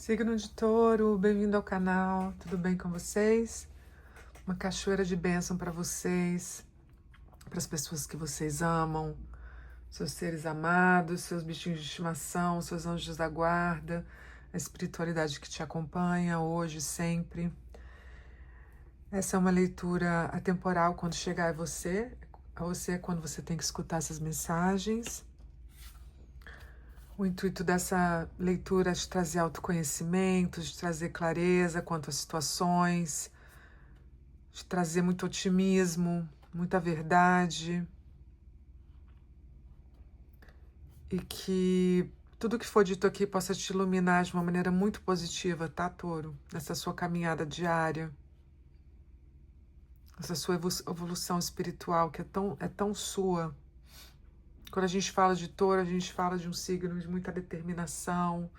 Signo de Touro, bem-vindo ao canal, tudo bem com vocês? Uma cachoeira de bênção para vocês, para as pessoas que vocês amam, seus seres amados, seus bichinhos de estimação, seus anjos da guarda, a espiritualidade que te acompanha hoje, sempre. Essa é uma leitura atemporal quando chegar a você é quando você tem que escutar essas mensagens. O intuito dessa leitura é de trazer autoconhecimento, de trazer clareza quanto às situações, de trazer muito otimismo, muita verdade, e que tudo que for dito aqui possa te iluminar de uma maneira muito positiva, tá, Touro? Nessa sua caminhada diária, essa sua evolução espiritual que é tão sua. Quando a gente fala de Touro, a gente fala de um signo de muita determinação,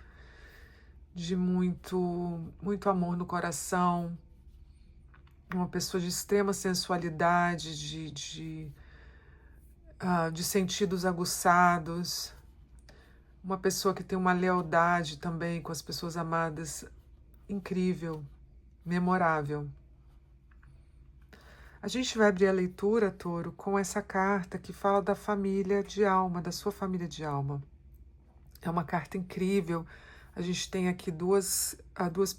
de muito amor no coração, uma pessoa de extrema sensualidade, de sentidos aguçados, uma pessoa que tem uma lealdade também com as pessoas amadas incrível, memorável. A gente vai abrir a leitura, Touro, com essa carta que fala da família de alma, da sua família de alma. É uma carta incrível. A gente tem aqui duas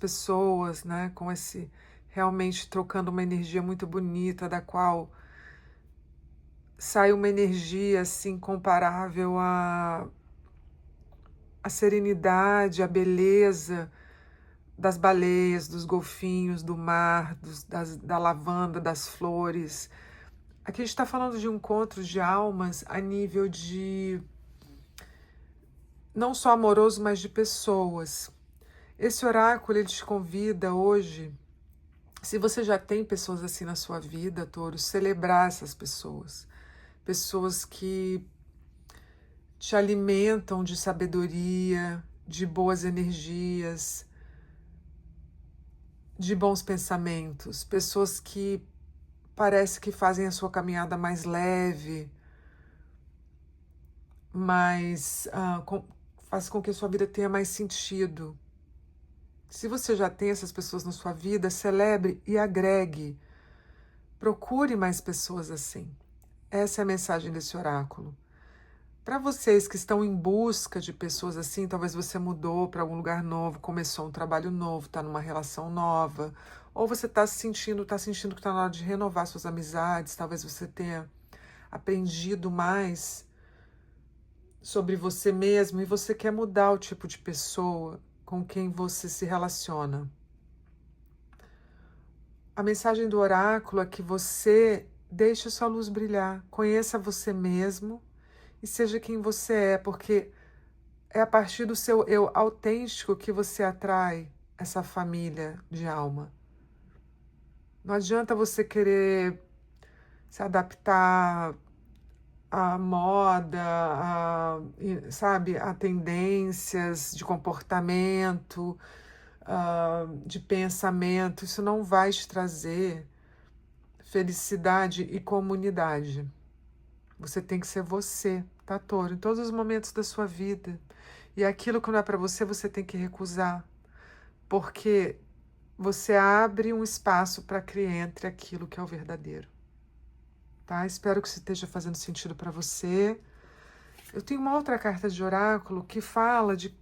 pessoas, né, com esse realmente trocando uma energia muito bonita, da qual sai uma energia assim incomparável à serenidade, à beleza das baleias, dos golfinhos, do mar, da lavanda, das flores. Aqui a gente está falando de um encontro de almas a nível de não só amoroso, mas de pessoas. Esse oráculo ele te convida hoje, se você já tem pessoas assim na sua vida, Touro, celebrar essas pessoas. Pessoas que te alimentam de sabedoria, de boas energias, de bons pensamentos, pessoas que parece que fazem a sua caminhada mais leve, faz com que a sua vida tenha mais sentido. Se você já tem essas pessoas na sua vida, celebre e agregue. Procure mais pessoas assim. Essa é a mensagem desse oráculo. Para vocês que estão em busca de pessoas assim, talvez você mudou para algum lugar novo, começou um trabalho novo, está numa relação nova, ou você está sentindo que está na hora de renovar suas amizades, talvez você tenha aprendido mais sobre você mesmo e você quer mudar o tipo de pessoa com quem você se relaciona. A mensagem do oráculo é que você deixe sua luz brilhar, conheça você mesmo e seja quem você é, porque é a partir do seu eu autêntico que você atrai essa família de alma. Não adianta você querer se adaptar à moda, sabe, a tendências de comportamento, de pensamento. Isso não vai te trazer felicidade e comunidade. Você tem que ser você, tá, Touro? Em todos os momentos da sua vida. E aquilo que não é para você, você tem que recusar. Porque você abre um espaço para criar entre aquilo que é o verdadeiro. Tá? Espero que isso esteja fazendo sentido para você. Eu tenho uma outra carta de oráculo que fala de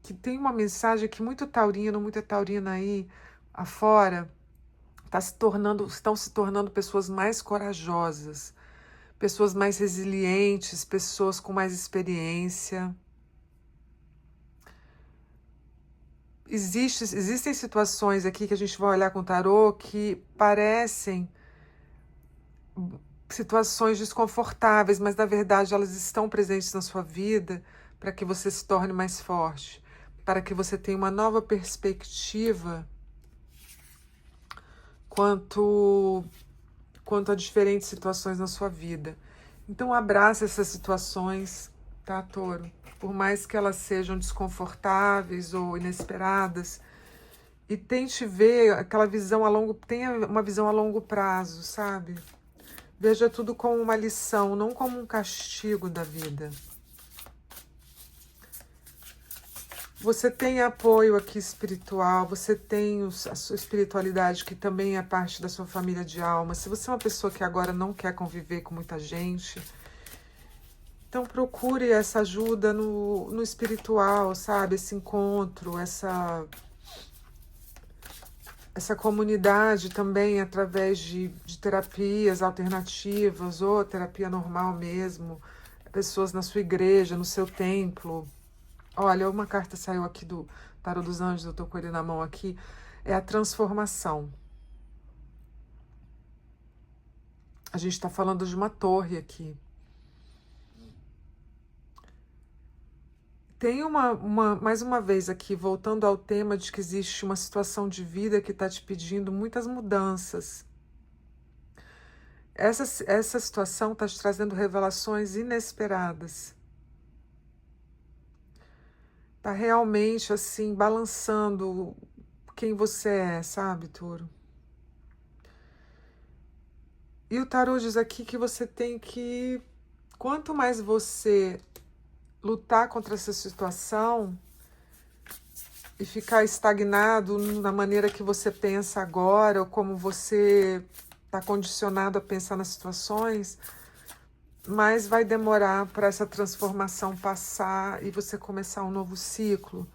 que tem uma mensagem que muita taurina aí afora estão se tornando pessoas mais corajosas, pessoas mais resilientes, pessoas com mais experiência. Existem situações aqui que a gente vai olhar com o tarô que parecem situações desconfortáveis, mas na verdade elas estão presentes na sua vida para que você se torne mais forte, para que você tenha uma nova perspectiva quanto a diferentes situações na sua vida. Então abraça essas situações, tá, Touro? Por mais que elas sejam desconfortáveis ou inesperadas, e tente ver aquela visão tenha uma visão a longo prazo, sabe? Veja tudo como uma lição, não como um castigo da vida. Você tem apoio aqui espiritual, você tem a sua espiritualidade, que também é parte da sua família de alma. Se você é uma pessoa que agora não quer conviver com muita gente, então procure essa ajuda no espiritual, sabe? Esse encontro, essa comunidade também através de terapias alternativas ou terapia normal mesmo, pessoas na sua igreja, no seu templo. Olha, uma carta saiu aqui do Tarô dos Anjos, eu tô com ele na mão aqui, é a transformação. A gente está falando de uma torre aqui. Tem mais uma vez aqui, voltando ao tema de que existe uma situação de vida que está te pedindo muitas mudanças. Essa situação está te trazendo revelações inesperadas. Está realmente, assim, balançando quem você é, sabe, Touro? E o tarô diz aqui que você tem que... Quanto mais você lutar contra essa situação e ficar estagnado na maneira que você pensa agora, ou como você está condicionado a pensar nas situações, mais vai demorar para essa transformação passar e você começar um novo ciclo.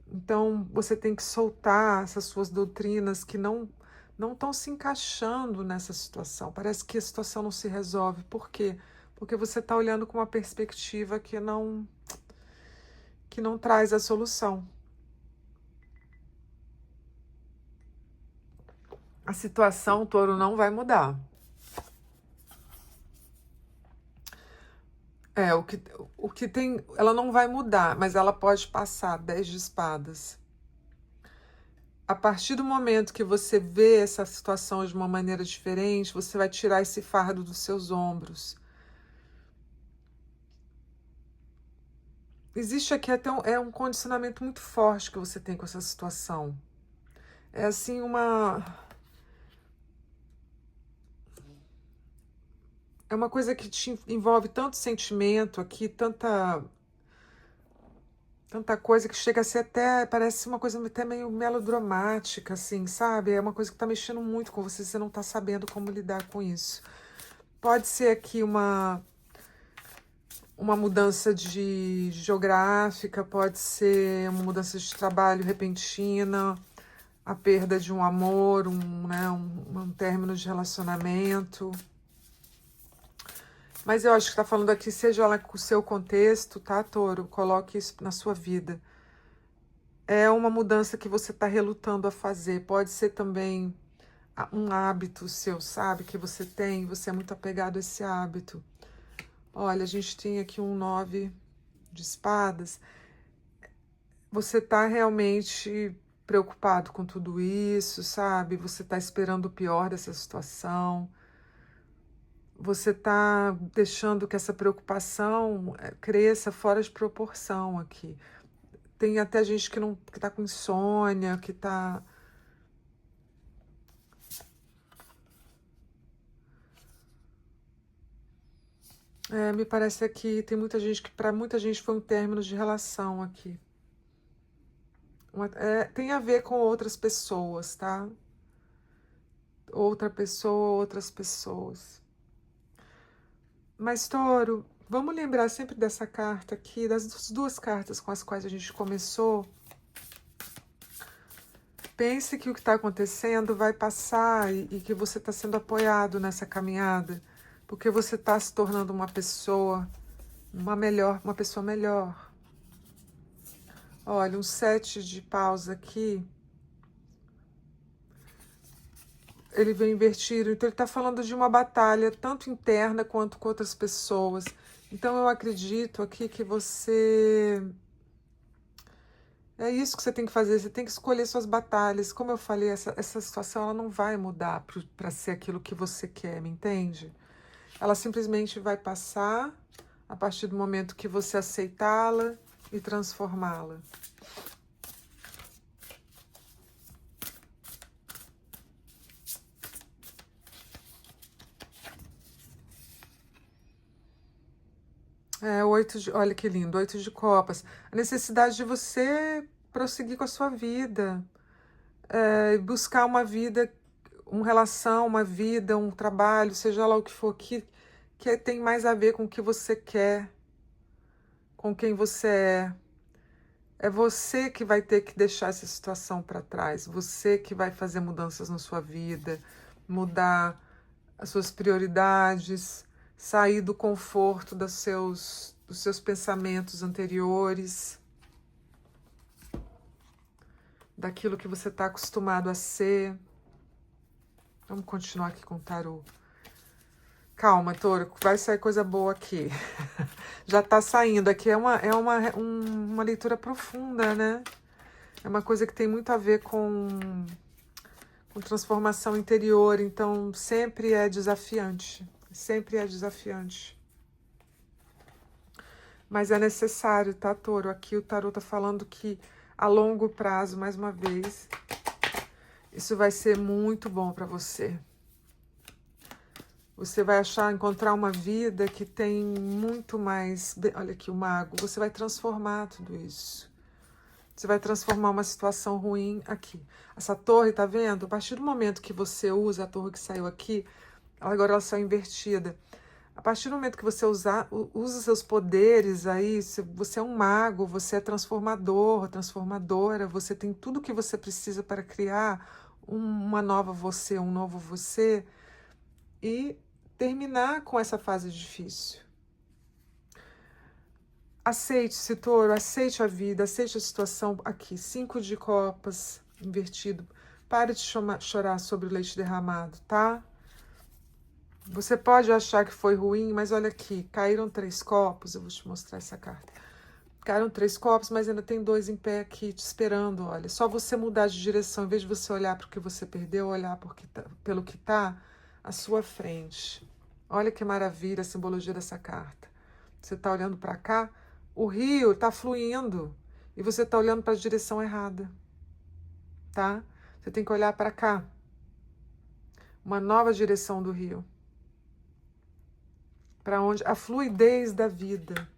Então, você tem que soltar essas suas doutrinas que não estão se encaixando nessa situação. Parece que a situação não se resolve. Por quê? Porque você está olhando com uma perspectiva que não traz a solução. A situação, Touro, não vai mudar. O que tem, ela não vai mudar, mas ela pode passar 10 de espadas. A partir do momento que você vê essa situação de uma maneira diferente, você vai tirar esse fardo dos seus ombros. Existe aqui até um condicionamento muito forte que você tem com essa situação. É assim é uma coisa que te envolve tanto sentimento aqui, tanta coisa que chega a ser até, parece uma coisa até meio melodramática, assim, sabe? É uma coisa que tá mexendo muito com você não tá sabendo como lidar com isso. Pode ser aqui uma mudança de geográfica, pode ser uma mudança de trabalho repentina, a perda de um amor, um término de relacionamento. Mas eu acho que está falando aqui, seja ela com o seu contexto, tá, Touro? Coloque isso na sua vida. É uma mudança que você está relutando a fazer. Pode ser também um hábito seu, sabe? Que você é muito apegado a esse hábito. Olha, a gente tem aqui um 9 de espadas. Você está realmente preocupado com tudo isso, sabe? Você está esperando o pior dessa situação. Você está deixando que essa preocupação cresça fora de proporção aqui. Tem até gente que está com insônia, que está... me parece aqui, tem muita gente que, para muita gente, foi um término de relação aqui. Tem a ver com outras pessoas, tá? Outra pessoa, outras pessoas. Mas, Touro, vamos lembrar sempre dessa carta aqui, das duas cartas com as quais a gente começou. Pense que o que está acontecendo vai passar e que você está sendo apoiado nessa caminhada, porque você está se tornando uma pessoa uma pessoa melhor. Olha, um 7 de paus aqui. Ele vem invertido, então ele está falando de uma batalha, tanto interna quanto com outras pessoas. Então eu acredito aqui que você... É isso que você tem que fazer, você tem que escolher suas batalhas. Como eu falei, essa situação ela não vai mudar para ser aquilo que você quer, me entende? Ela simplesmente vai passar a partir do momento que você aceitá-la e transformá-la. Olha que lindo, 8 de copas. A necessidade de você prosseguir com a sua vida, buscar uma vida, uma relação, uma vida, um trabalho, seja lá o que for, que tem mais a ver com o que você quer, com quem você é. É você que vai ter que deixar essa situação para trás, você que vai fazer mudanças na sua vida, mudar as suas prioridades, sair do conforto dos seus pensamentos anteriores, daquilo que você está acostumado a ser. Vamos continuar aqui com o tarô. Calma, Touro, vai sair coisa boa aqui. Já tá saindo. Aqui uma leitura profunda, né? É uma coisa que tem muito a ver com transformação interior, então sempre é desafiante. Sempre é desafiante. Mas é necessário, tá, Touro? Aqui o tarô tá falando que a longo prazo, mais uma vez, isso vai ser muito bom para você. Você vai encontrar uma vida que tem muito mais... Olha aqui o mago. Você vai transformar tudo isso. Você vai transformar uma situação ruim aqui. Essa torre, tá vendo? A partir do momento que você usa a torre que saiu aqui, agora ela saiu invertida. A partir do momento que você usa seus poderes aí, você é um mago, você é transformador, transformadora, você tem tudo que você precisa para criar uma nova você, um novo você, e terminar com essa fase difícil. Aceite-se, Touro, aceite a vida, aceite a situação aqui. 5 de copas invertido. Pare de chorar sobre o leite derramado, tá? Você pode achar que foi ruim, mas olha aqui, caíram 3 copos, eu vou te mostrar essa carta. Caíram 3 copos, mas ainda tem 2 em pé aqui te esperando, olha. Só você mudar de direção, em vez de você olhar para o que você perdeu, olhar pelo que tá à sua frente. Olha que maravilha a simbologia dessa carta. Você tá olhando para cá, o rio tá fluindo e você tá olhando para a direção errada, tá? Você tem que olhar para cá. Uma nova direção do rio. Para onde? A fluidez da vida.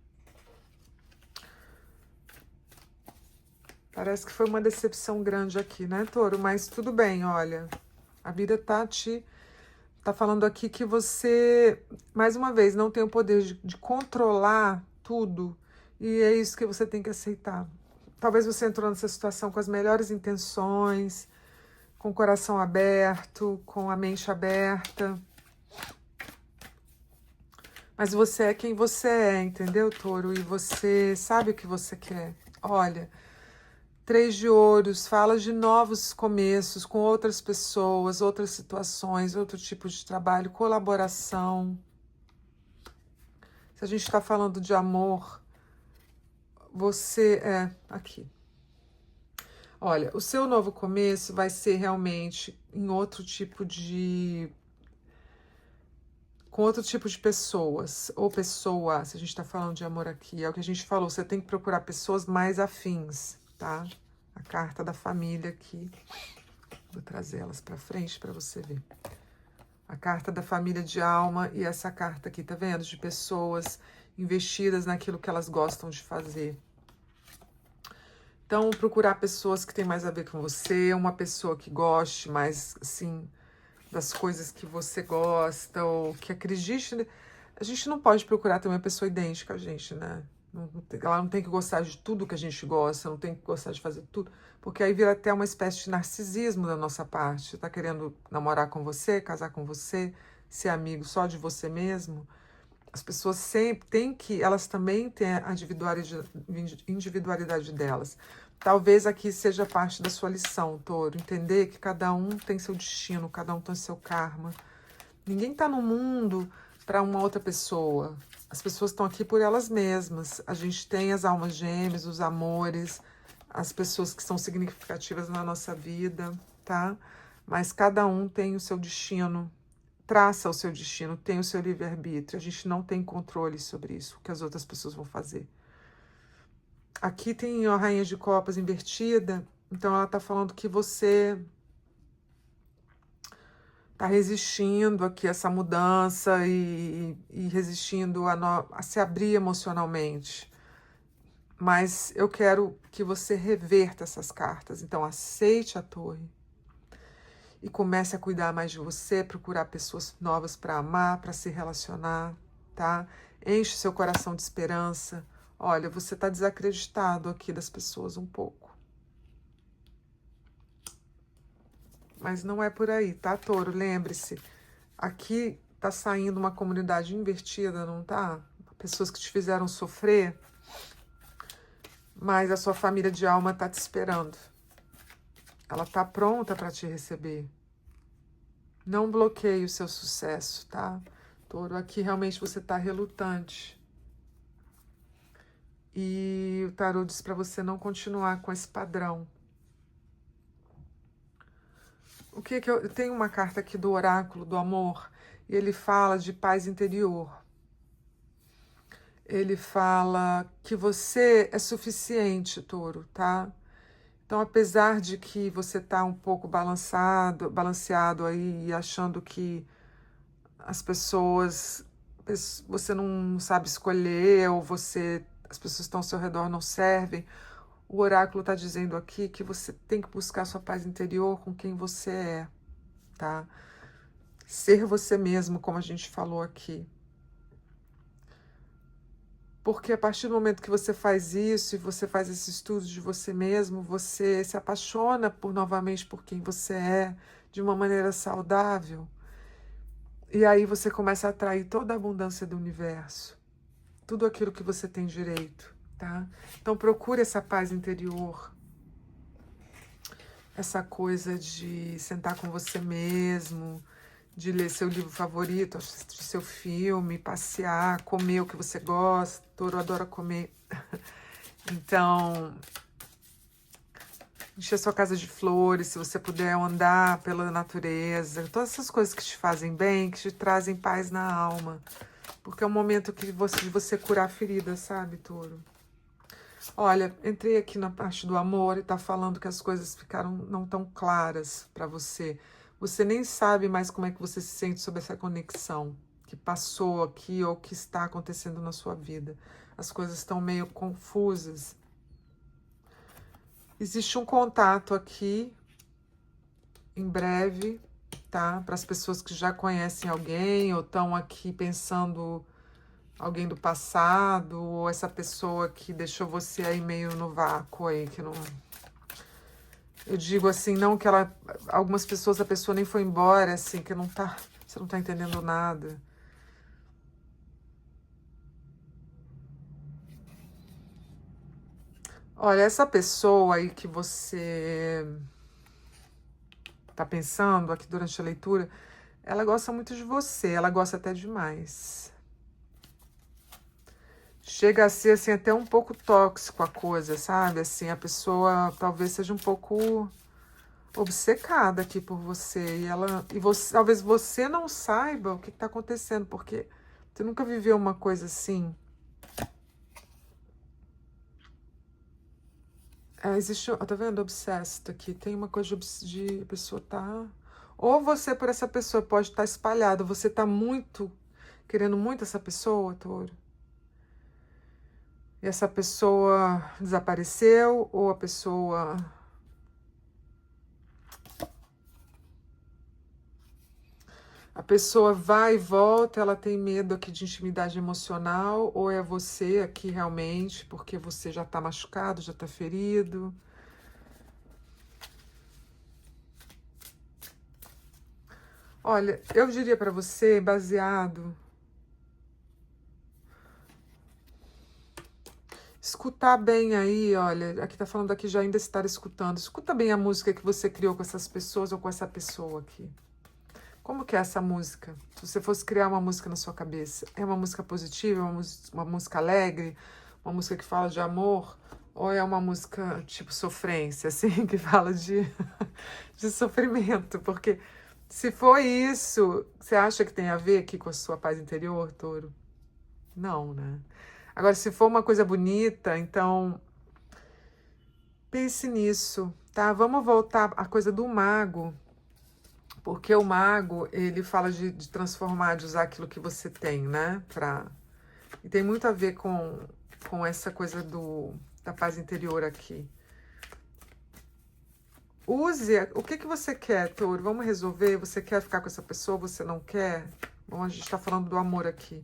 Parece que foi uma decepção grande aqui, né, Touro? Mas tudo bem, olha. A vida tá falando aqui que você, mais uma vez, não tem o poder de controlar tudo. E é isso que você tem que aceitar. Talvez você entrou nessa situação com as melhores intenções, com o coração aberto, com a mente aberta. Mas você é quem você é, entendeu, Touro? E você sabe o que você quer. Olha, 3 de ouros fala de novos começos com outras pessoas, outras situações, outro tipo de trabalho, colaboração. Se a gente está falando de amor, você é aqui. Olha, o seu novo começo vai ser realmente em outro tipo de... com outro tipo de pessoas, ou pessoa, se a gente está falando de amor aqui, é o que a gente falou, você tem que procurar pessoas mais afins, tá? A carta da família aqui, vou trazer elas para frente para você ver. A carta da família de alma e essa carta aqui, tá vendo? De pessoas investidas naquilo que elas gostam de fazer. Então, procurar pessoas que têm mais a ver com você, uma pessoa que goste mais, assim, das coisas que você gosta, ou que acredite. A gente não pode procurar também uma pessoa idêntica a gente, né? Ela não tem que gostar de tudo que a gente gosta, não tem que gostar de fazer tudo, porque aí vira até uma espécie de narcisismo da nossa parte. Tá querendo namorar com você, casar com você, ser amigo só de você mesmo. As pessoas sempre têm que, elas também têm a individualidade delas. Talvez aqui seja parte da sua lição, Touro, entender que cada um tem seu destino, cada um tem seu karma. Ninguém está no mundo para uma outra pessoa. As pessoas estão aqui por elas mesmas. A gente tem as almas gêmeas, os amores, as pessoas que são significativas na nossa vida, tá? Mas cada um tem o seu destino, traça o seu destino, tem o seu livre-arbítrio. A gente não tem controle sobre isso, o que as outras pessoas vão fazer. Aqui tem a Rainha de Copas invertida, então ela tá falando que você tá resistindo aqui a essa mudança e resistindo a se abrir emocionalmente. Mas eu quero que você reverta essas cartas. Então, aceite a Torre e comece a cuidar mais de você, procurar pessoas novas para amar, para se relacionar, tá? Enche seu coração de esperança. Olha, você está desacreditado aqui das pessoas um pouco. Mas não é por aí, tá, Touro? Lembre-se, aqui tá saindo uma comunidade invertida, não tá? Pessoas que te fizeram sofrer, mas a sua família de alma tá te esperando. Ela tá pronta para te receber. Não bloqueie o seu sucesso, tá? Touro, aqui realmente você tá relutante. E o tarô diz para você não continuar com esse padrão. O que que eu tenho uma carta aqui do oráculo do amor e ele fala de paz interior. Ele fala que você é suficiente, Touro, tá? Então, apesar de que você tá um pouco balanceado aí, achando que as pessoas, você não sabe escolher, ou as pessoas que estão ao seu redor não servem, o oráculo está dizendo aqui que você tem que buscar sua paz interior com quem você é, tá? Ser você mesmo, como a gente falou aqui. Porque a partir do momento que você faz isso e você faz esse estudo de você mesmo, você se apaixona novamente por quem você é, de uma maneira saudável. E aí você começa a atrair toda a abundância do universo, tudo aquilo que você tem direito, tá? Então procure essa paz interior, essa coisa de sentar com você mesmo, de ler seu livro favorito, assistir seu filme, passear, comer o que você gosta. Touro adora comer. Então, encher sua casa de flores, se você puder andar pela natureza, todas essas coisas que te fazem bem, que te trazem paz na alma. Porque é um momento de você curar a ferida, sabe, Touro? Olha, entrei aqui na parte do amor e tá falando que as coisas ficaram não tão claras para você. Você nem sabe mais como é que você se sente sobre essa conexão que passou aqui ou que está acontecendo na sua vida. As coisas estão meio confusas. Existe um contato aqui, em breve, tá? Para as pessoas que já conhecem alguém ou estão aqui pensando alguém do passado, ou essa pessoa que deixou você aí meio no vácuo aí, que não... Eu digo assim, não que ela... Algumas pessoas, a pessoa nem foi embora, assim, que não tá... Você não tá entendendo nada. Olha, essa pessoa aí que você tá pensando aqui durante a leitura, ela gosta muito de você, ela gosta até demais. Chega a ser, assim, até um pouco tóxico a coisa, sabe? Assim, a pessoa talvez seja um pouco obcecada aqui por você. E você, talvez você não saiba o que está acontecendo, porque você nunca viveu uma coisa assim. Existe, tá vendo? Obsessed aqui. Tem uma coisa de a pessoa tá... Ou você por essa pessoa pode estar espalhado. Você tá muito, querendo muito essa pessoa, Touro. E essa pessoa desapareceu, ou a pessoa... A pessoa vai e volta, ela tem medo aqui de intimidade emocional, ou é você aqui realmente, porque você já tá machucado, já tá ferido. Olha, eu diria para você, baseado... Escutar bem aí, olha, aqui tá falando aqui já ainda estar escutando. Escuta bem a música que você criou com essas pessoas ou com essa pessoa aqui. Como que é essa música? Se você fosse criar uma música na sua cabeça, é uma música positiva, uma música alegre, uma música que fala de amor, ou é uma música tipo sofrência, assim, que fala de sofrimento? Porque se for isso, você acha que tem a ver aqui com a sua paz interior, Touro? Não, né? Agora, se for uma coisa bonita, então pense nisso, tá? Vamos voltar à coisa do mago. Porque o mago, ele fala de transformar, de usar aquilo que você tem, né? E tem muito a ver com essa coisa da paz interior aqui. Use, o que você quer, Touro? Vamos resolver? Você quer ficar com essa pessoa? Você não quer? Bom, a gente está falando do amor aqui.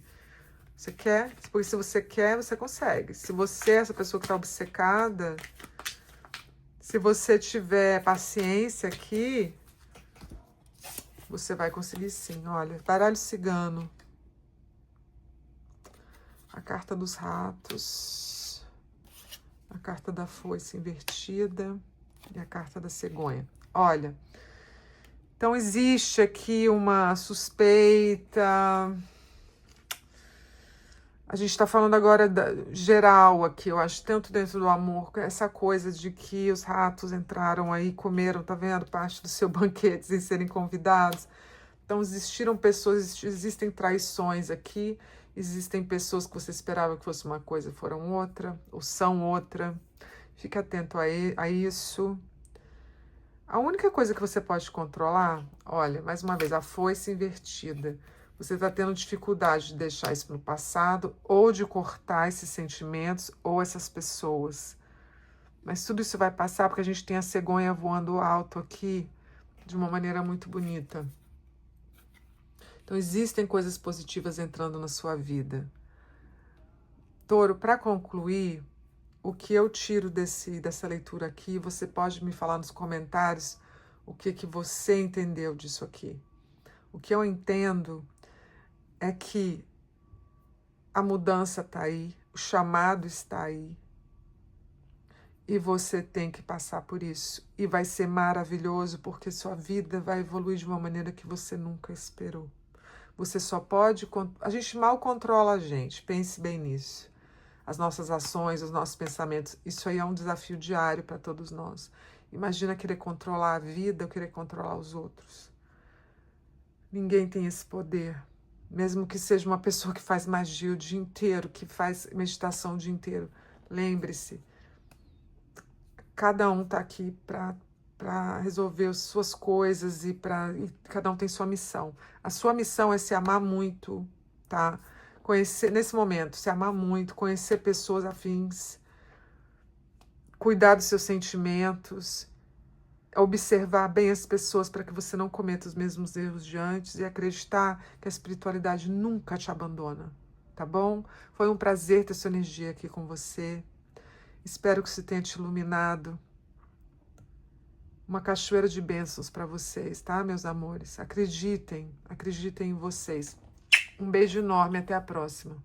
Você quer? Porque se você quer, você consegue. Se você é essa pessoa que está obcecada, se você tiver paciência aqui, você vai conseguir sim. Olha, baralho cigano. A carta dos ratos. A carta da foice invertida. E a carta da cegonha. Olha, então existe aqui uma suspeita. A gente está falando agora geral aqui, eu acho, tanto dentro do amor, essa coisa de que os ratos entraram aí, comeram, tá vendo, parte do seu banquete sem serem convidados. Então existiram pessoas, existem traições aqui, existem pessoas que você esperava que fosse uma coisa e foram outra, ou são outra. Fique atento a isso. A única coisa que você pode controlar, olha, mais uma vez, a foice invertida. Você está tendo dificuldade de deixar isso no passado, ou de cortar esses sentimentos, ou essas pessoas. Mas tudo isso vai passar porque a gente tem a cegonha voando alto aqui, de uma maneira muito bonita. Então, existem coisas positivas entrando na sua vida. Touro, para concluir, o que eu tiro dessa leitura aqui, você pode me falar nos comentários o que você entendeu disso aqui. O que eu entendo é que a mudança está aí, o chamado está aí, e você tem que passar por isso. E vai ser maravilhoso, porque sua vida vai evoluir de uma maneira que você nunca esperou. Você só pode... A gente mal controla a gente, pense bem nisso. As nossas ações, os nossos pensamentos, isso aí é um desafio diário para todos nós. Imagina querer controlar a vida ou querer controlar os outros. Ninguém tem esse poder. Mesmo que seja uma pessoa que faz magia o dia inteiro, que faz meditação o dia inteiro. Lembre-se, cada um está aqui para resolver as suas coisas e cada um tem sua missão. A sua missão é se amar muito, tá? Conhecer, nesse momento, se amar muito, conhecer pessoas afins, cuidar dos seus sentimentos, observar bem as pessoas para que você não cometa os mesmos erros de antes e acreditar que a espiritualidade nunca te abandona, tá bom? Foi um prazer ter sua energia aqui com você. Espero que isso tenha te iluminado. Uma cachoeira de bênçãos para vocês, tá, meus amores? Acreditem em vocês. Um beijo enorme, até a próxima.